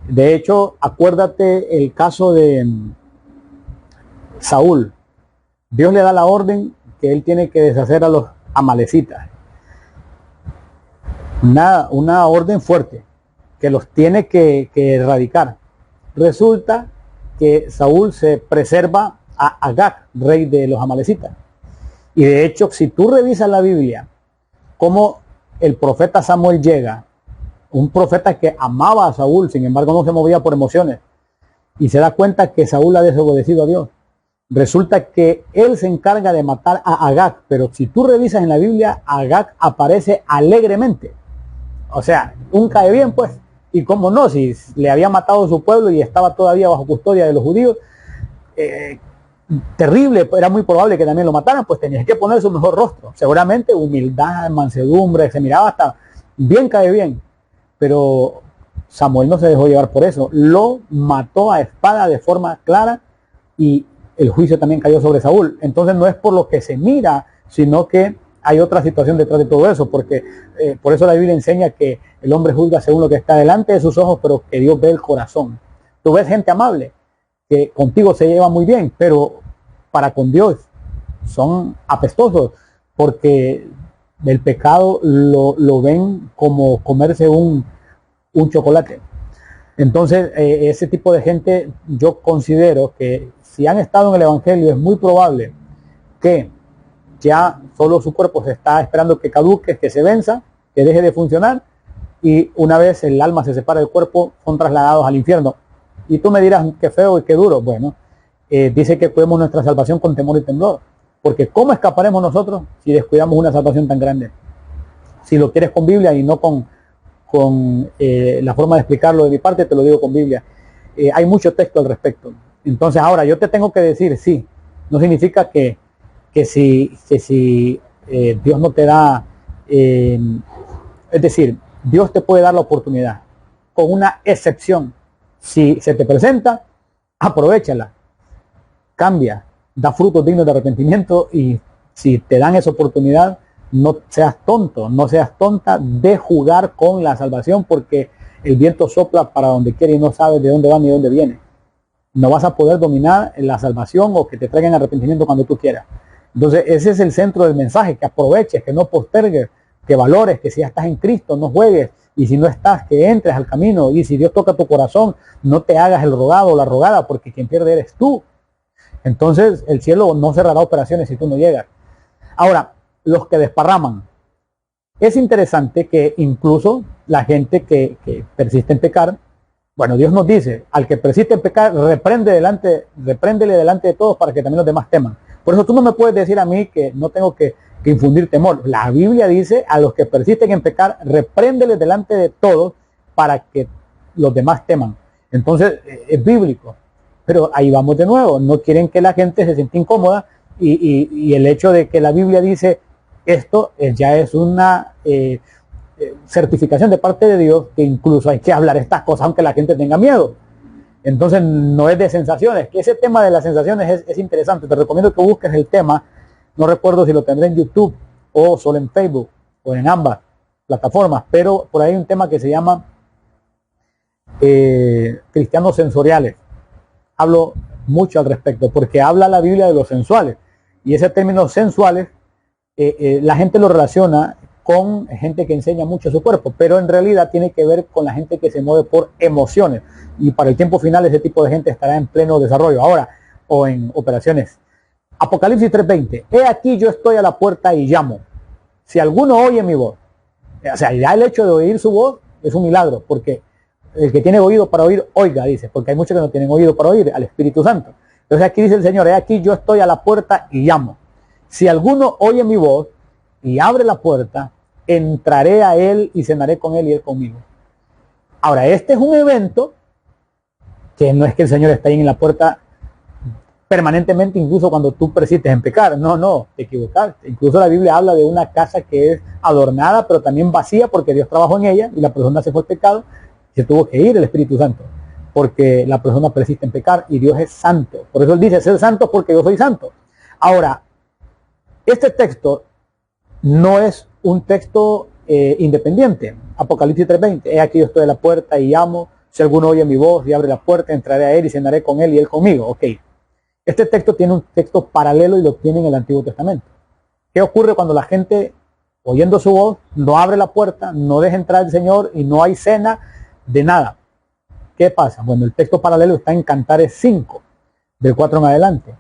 De hecho, acuérdate el caso de Saúl. Dios le da la orden que él tiene que deshacer a los amalecitas. Una orden fuerte, que los tiene que erradicar. Resulta que Saúl se preserva a Agag, rey de los amalecitas. Y de hecho, si tú revisas la Biblia, cómo el profeta Samuel llega, un profeta que amaba a Saúl, sin embargo no se movía por emociones, y se da cuenta que Saúl ha desobedecido a Dios. Resulta que él se encarga de matar a Agag, pero si tú revisas en la Biblia, Agag aparece alegremente. O sea, un cae bien pues. Y cómo no, si le había matado a su pueblo y estaba todavía bajo custodia de los judíos, terrible, era muy probable que también lo mataran, pues tenías que poner su mejor rostro. Seguramente humildad, mansedumbre, se miraba hasta bien cae bien. Pero Samuel no se dejó llevar por eso. Lo mató a espada de forma clara y el juicio también cayó sobre Saúl. Entonces no es por lo que se mira, sino que hay otra situación detrás de todo eso, porque por eso la Biblia enseña que el hombre juzga según lo que está delante de sus ojos, pero que Dios ve el corazón. Tú ves gente amable, que contigo se lleva muy bien, pero para con Dios son apestosos, porque el pecado lo ven como comerse un chocolate. Entonces, ese tipo de gente, yo considero que si han estado en el Evangelio, es muy probable que ya solo su cuerpo se está esperando que caduque, que se venza, que deje de funcionar, y una vez el alma se separa del cuerpo, son trasladados al infierno. Y tú me dirás, qué feo y qué duro. Bueno, dice que cuidemos nuestra salvación con temor y temblor, porque ¿cómo escaparemos nosotros si descuidamos una salvación tan grande? Si lo quieres con Biblia y no con la forma de explicarlo de mi parte, te lo digo con Biblia. Hay mucho texto al respecto. Entonces ahora yo te tengo que decir, sí, no significa que si Dios no te da, es decir, Dios te puede dar la oportunidad, con una excepción. Si se te presenta, aprovéchala, cambia, da frutos dignos de arrepentimiento, y si te dan esa oportunidad, no seas tonto, no seas tonta de jugar con la salvación, porque el viento sopla para donde quiere y no sabes de dónde va ni de dónde viene. No vas a poder dominar la salvación o que te traigan arrepentimiento cuando tú quieras. Entonces ese es el centro del mensaje, que aproveches, que no postergues, que valores, que si ya estás en Cristo no juegues, y si no estás, que entres al camino, y si Dios toca tu corazón, no te hagas el rogado o la rogada, porque quien pierde eres tú. Entonces el cielo no cerrará operaciones si tú no llegas. Ahora, los que desparraman. Es interesante que incluso la gente que persiste en pecar, bueno, Dios nos dice, al que persiste en pecar, repréndele delante de todos para que también los demás teman. Por eso tú no me puedes decir a mí que no tengo que infundir temor. La Biblia dice, a los que persisten en pecar, repréndele delante de todos para que los demás teman. Entonces, es bíblico. Pero ahí vamos de nuevo, no quieren que la gente se sienta incómoda, y el hecho de que la Biblia dice esto ya es una certificación de parte de Dios, que incluso hay que hablar estas cosas aunque la gente tenga miedo. Entonces no es de sensaciones, que ese tema de las sensaciones es interesante. Te recomiendo que busques el tema, no recuerdo si lo tendré en YouTube o solo en Facebook o en ambas plataformas, pero por ahí hay un tema que se llama cristianos sensoriales. Hablo mucho al respecto, porque habla la Biblia de los sensuales, y ese término sensuales la gente lo relaciona con gente que enseña mucho su cuerpo, pero en realidad tiene que ver con la gente que se mueve por emociones, y para el tiempo final ese tipo de gente estará en pleno desarrollo ahora, o en operaciones. Apocalipsis 3:20, he aquí yo estoy a la puerta y llamo, si alguno oye mi voz. O sea, ya el hecho de oír su voz es un milagro, porque el que tiene oído para oír, oiga, dice, porque hay muchos que no tienen oído para oír, al Espíritu Santo. Entonces aquí dice el Señor, he aquí yo estoy a la puerta y llamo. Si alguno oye mi voz y abre la puerta, entraré a él y cenaré con él y él conmigo. Ahora, este es un evento que no es que el Señor esté ahí en la puerta permanentemente, incluso cuando tú persistes en pecar. No, te equivocaste. Incluso la Biblia habla de una casa que es adornada, pero también vacía, porque Dios trabajó en ella y la persona se fue al pecado y se tuvo que ir el Espíritu Santo, porque la persona persiste en pecar y Dios es santo. Por eso Él dice, ser santo porque yo soy santo. Ahora, este texto no es un texto independiente. Apocalipsis 3:20, he aquí yo estoy a la puerta y llamo, si alguno oye mi voz y abre la puerta, entraré a él y cenaré con él y él conmigo. Ok, este texto tiene un texto paralelo y lo tiene en el Antiguo Testamento. ¿Qué ocurre cuando la gente, oyendo su voz, no abre la puerta, no deja entrar al Señor y no hay cena de nada? ¿Qué pasa? Bueno, el texto paralelo está en Cantares 5, del 4 en adelante,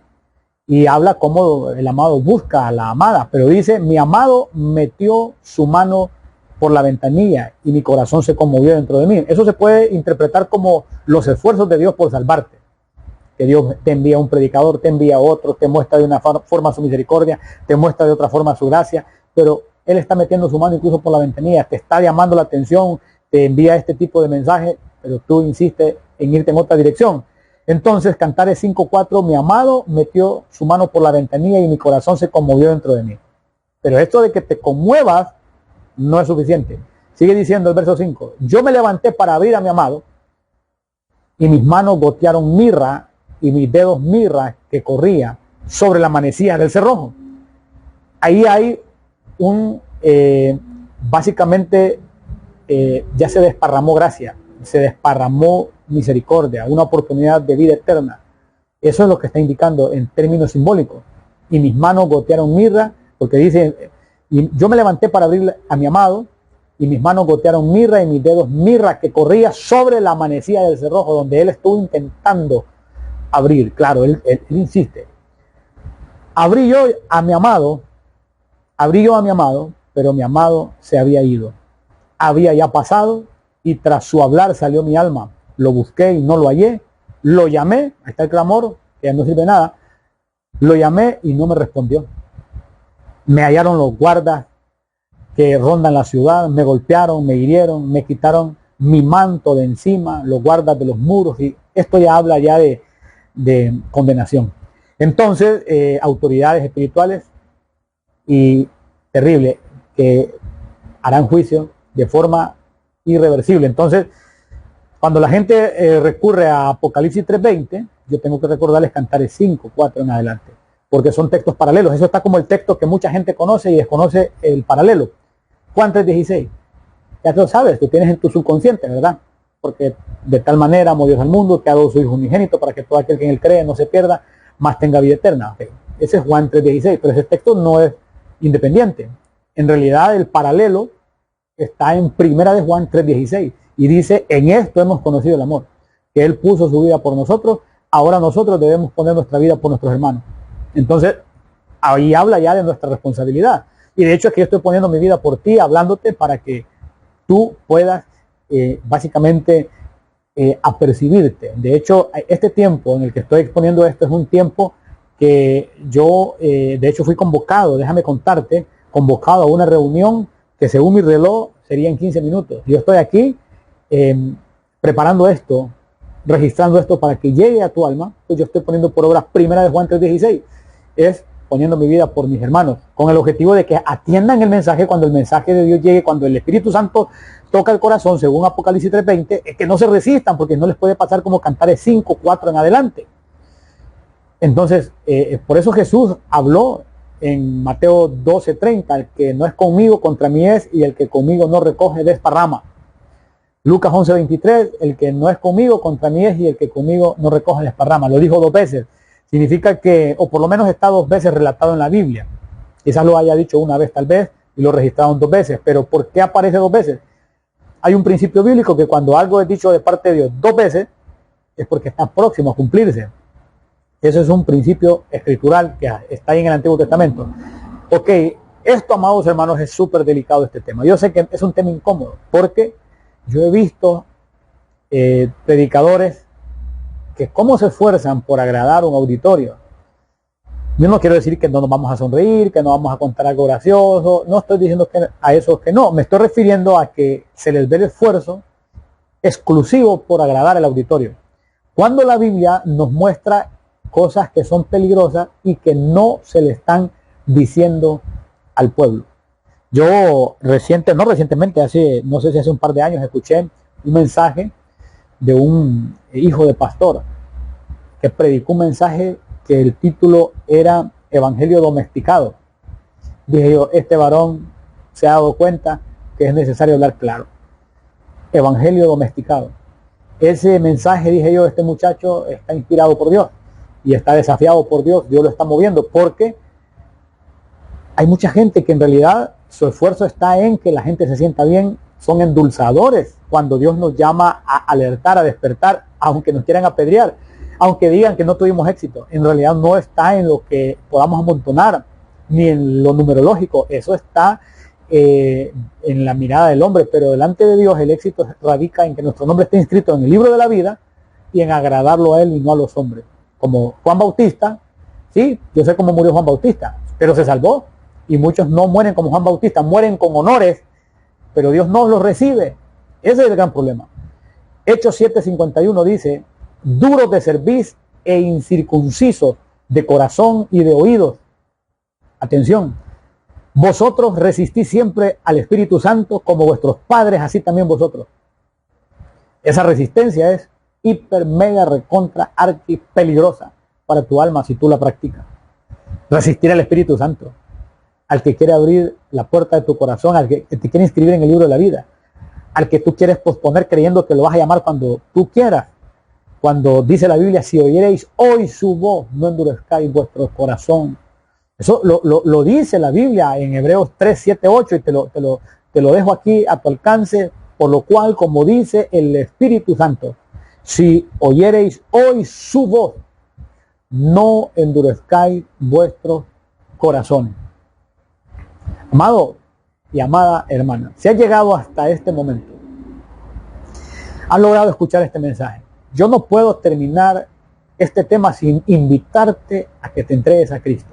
y habla cómo el amado busca a la amada, pero dice, mi amado metió su mano por la ventanilla y mi corazón se conmovió dentro de mí. Eso se puede interpretar como los esfuerzos de Dios por salvarte, que Dios te envía un predicador, te envía otro, te muestra de una forma su misericordia, te muestra de otra forma su gracia, pero Él está metiendo su mano incluso por la ventanilla, te está llamando la atención, te envía este tipo de mensaje, pero tú insistes en irte en otra dirección. Entonces, Cantares 5:4, mi amado metió su mano por la ventanilla y mi corazón se conmovió dentro de mí. Pero esto de que te conmuevas no es suficiente. Sigue diciendo el verso 5, yo me levanté para abrir a mi amado y mis manos gotearon mirra y mis dedos mirra que corría sobre la manecilla del cerrojo. Ahí hay básicamente ya se desparramó gracia, se desparramó misericordia, una oportunidad de vida eterna. Eso es lo que está indicando en términos simbólicos. Y mis manos gotearon mirra, porque dice, y yo me levanté para abrir a mi amado, y mis manos gotearon mirra y mis dedos mirra que corría sobre la manecilla del cerrojo donde él estuvo intentando abrir. Claro, él insiste. Abrí yo a mi amado, pero mi amado se había ido. Había ya pasado y tras su hablar salió mi alma. Lo busqué y no lo hallé. Lo llamé, ahí está el clamor, que ya no sirve nada. Lo llamé y no me respondió. Me hallaron los guardas que rondan la ciudad, me golpearon, me hirieron, me quitaron mi manto de encima, los guardas de los muros, y esto ya habla ya de condenación. Entonces, autoridades espirituales y terrible, que harán juicio de forma irreversible. Entonces, cuando la gente recurre a Apocalipsis 3:20, yo tengo que recordarles Cantares 5, 4 en adelante, porque son textos paralelos. Eso está como el texto que mucha gente conoce y desconoce el paralelo. Juan 3:16, ya tú lo sabes, tú tienes en tu subconsciente, ¿verdad? Porque de tal manera amó Dios al mundo que ha dado su Hijo unigénito para que todo aquel que en él cree no se pierda, mas tenga vida eterna. Okay. Ese es Juan 3:16, pero ese texto no es independiente. En realidad el paralelo está en primera de Juan 3:16 y dice, en esto hemos conocido el amor, que él puso su vida por nosotros, ahora nosotros debemos poner nuestra vida por nuestros hermanos. Entonces, ahí habla ya de nuestra responsabilidad. Y de hecho es que yo estoy poniendo mi vida por ti, hablándote para que tú puedas básicamente apercibirte. De hecho, este tiempo en el que estoy exponiendo esto es un tiempo que yo, de hecho, fui convocado, déjame contarte, convocado a una reunión que según mi reloj sería en 15 minutos. Yo estoy aquí preparando esto, registrando esto para que llegue a tu alma, pues yo estoy poniendo por obra primera de Juan 3:16, es poniendo mi vida por mis hermanos, con el objetivo de que atiendan el mensaje cuando el mensaje de Dios llegue, cuando el Espíritu Santo toca el corazón, según Apocalipsis 3:20, es que no se resistan, porque no les puede pasar como Cantares 5, 4 en adelante. Entonces, por eso Jesús habló en Mateo 12:30, el que no es conmigo, contra mí es, y el que conmigo no recoge, desparrama. Lucas 11:23, el que no es conmigo, contra mí es, y el que conmigo no recoge, desparrama. Lo dijo 2 veces. Significa que, o por lo menos está 2 veces relatado en la Biblia. Quizás lo haya dicho una vez tal vez, y lo registraron 2 veces. Pero ¿por qué aparece 2 veces? Hay un principio bíblico que cuando algo es dicho de parte de Dios 2 veces, es porque está próximo a cumplirse. Eso es un principio escritural que está ahí en el Antiguo Testamento. Ok, esto, amados hermanos, es súper delicado este tema. Yo sé que es un tema incómodo, porque yo he visto predicadores que cómo se esfuerzan por agradar a un auditorio. Yo no quiero decir que no nos vamos a sonreír, que no vamos a contar algo gracioso, no estoy diciendo que a eso que no, me estoy refiriendo a que se les ve el esfuerzo exclusivo por agradar al auditorio. Cuando la Biblia nos muestra cosas que son peligrosas y que no se le están diciendo al pueblo. Yo recientemente, no sé si hace un par de años, escuché un mensaje de un hijo de pastor que predicó un mensaje que el título era Evangelio domesticado. Dije yo, este varón se ha dado cuenta que es necesario hablar claro. Evangelio domesticado. Ese mensaje, dije yo, este muchacho está inspirado por Dios y está desafiado por Dios. Dios lo está moviendo, porque hay mucha gente que en realidad su esfuerzo está en que la gente se sienta bien. Son endulzadores cuando Dios nos llama a alertar, a despertar, aunque nos quieran apedrear, aunque digan que no tuvimos éxito. En realidad no está en lo que podamos amontonar, ni en lo numerológico. Eso está en la mirada del hombre, pero delante de Dios el éxito radica en que nuestro nombre esté inscrito en el libro de la vida y en agradarlo a Él y no a los hombres. Como Juan Bautista, sí, yo sé cómo murió Juan Bautista, pero se salvó. Y muchos no mueren como Juan Bautista, mueren con honores, pero Dios no los recibe. Ese es el gran problema. Hechos 7:51 dice, duros de cerviz e incircuncisos de corazón y de oídos. Atención, vosotros resistís siempre al Espíritu Santo como vuestros padres, así también vosotros. Esa resistencia es hiper, mega, recontra, archi peligrosa para tu alma si tú la practicas. Resistir al Espíritu Santo. al que quiere abrir la puerta de tu corazón, al que te quiere inscribir en el libro de la vida, al que tú quieres posponer creyendo que lo vas a llamar cuando tú quieras. Cuando dice la Biblia, si oyereis hoy su voz, no endurezcáis vuestro corazón. Eso lo dice la Biblia en Hebreos 3, 7, 8 y te lo dejo aquí a tu alcance, por lo cual, como dice el Espíritu Santo, si oyereis hoy su voz, no endurezcáis vuestros corazones. Amado y amada hermana, si has llegado hasta este momento, has logrado escuchar este mensaje. Yo no puedo terminar este tema sin invitarte a que te entregues a Cristo.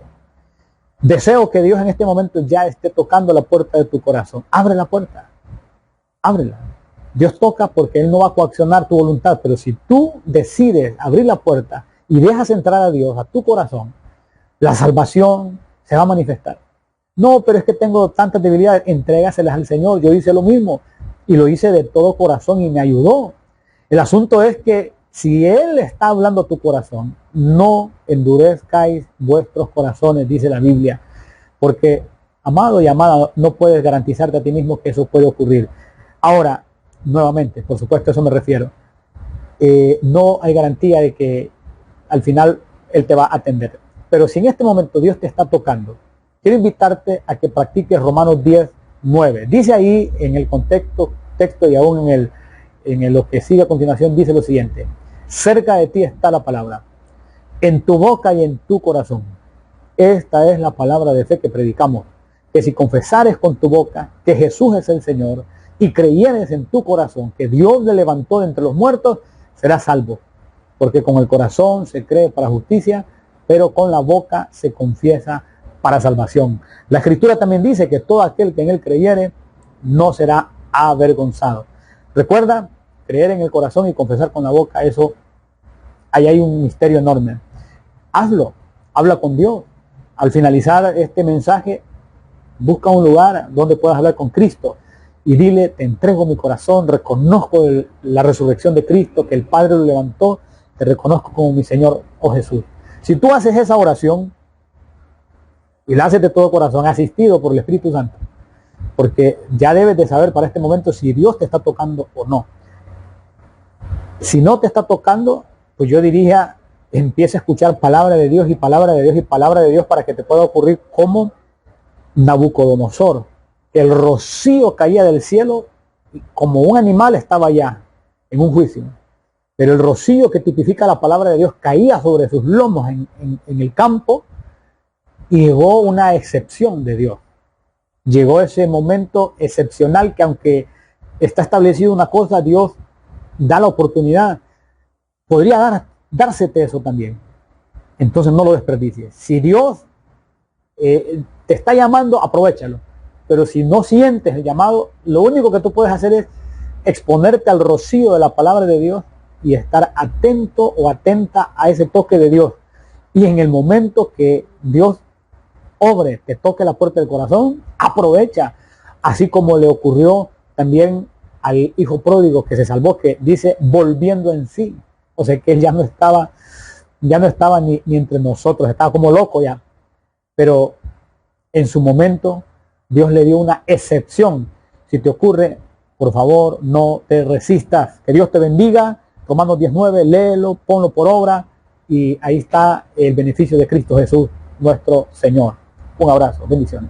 Deseo que Dios en este momento ya esté tocando la puerta de tu corazón. Abre la puerta. Ábrela. Dios toca porque Él no va a coaccionar tu voluntad, pero si tú decides abrir la puerta y dejas entrar a Dios a tu corazón, la salvación se va a manifestar. No, pero es que tengo tantas debilidades, entrégaselas al Señor. Yo hice lo mismo y lo hice de todo corazón y me ayudó. El asunto es que si Él está hablando a tu corazón, no endurezcáis vuestros corazones, dice la Biblia, porque, amado y amada, no puedes garantizarte a ti mismo que eso puede ocurrir. Ahora, nuevamente, por supuesto, a eso me refiero. No hay garantía de que al final Él te va a atender. Pero si en este momento Dios te está tocando, quiero invitarte a que practiques Romanos 10, 9. Dice ahí en el texto y aún en lo que sigue a continuación, dice lo siguiente: cerca de ti está la palabra, en tu boca y en tu corazón. Esta es la palabra de fe que predicamos, que si confesares con tu boca que Jesús es el Señor y creyeres en tu corazón que Dios le levantó de entre los muertos, serás salvo. Porque con el corazón se cree para justicia, pero con la boca se confiesa para salvación. La Escritura también dice que todo aquel que en Él creyere no será avergonzado. Recuerda, creer en el corazón y confesar con la boca, eso, ahí hay un misterio enorme. Hazlo, habla con Dios. Al finalizar este mensaje, busca un lugar donde puedas hablar con Cristo y dile: te entrego mi corazón, reconozco la resurrección de Cristo, que el Padre lo levantó, te reconozco como mi Señor, oh Jesús. Si tú haces esa oración y la haces de todo corazón, asistido por el Espíritu Santo, porque ya debes de saber para este momento si Dios te está tocando o no. Si no te está tocando, pues yo diría, empieza a escuchar palabra de Dios y palabra de Dios y palabra de Dios para que te pueda ocurrir como Nabucodonosor. El rocío caía del cielo como un animal, estaba allá en un juicio. Pero el rocío que tipifica la palabra de Dios caía sobre sus lomos en el campo, y llegó una excepción de Dios. Llegó ese momento excepcional que, aunque está establecido una cosa, Dios da la oportunidad. Podría dársete eso también. Entonces no lo desperdicies. Si Dios te está llamando, aprovéchalo. Pero si no sientes el llamado, lo único que tú puedes hacer es exponerte al rocío de la palabra de Dios y estar atento o atenta a ese toque de Dios. Y en el momento que Dios obre, te toque la puerta del corazón, aprovecha. Así como le ocurrió también al hijo pródigo que se salvó, que dice volviendo en sí. O sea que él ya no estaba ni entre nosotros, estaba como loco ya. Pero en su momento Dios le dio una excepción. Si te ocurre, por favor, no te resistas. Que Dios te bendiga. Romanos 19, léelo, ponlo por obra y ahí está el beneficio de Cristo Jesús, nuestro Señor. Un abrazo, bendiciones.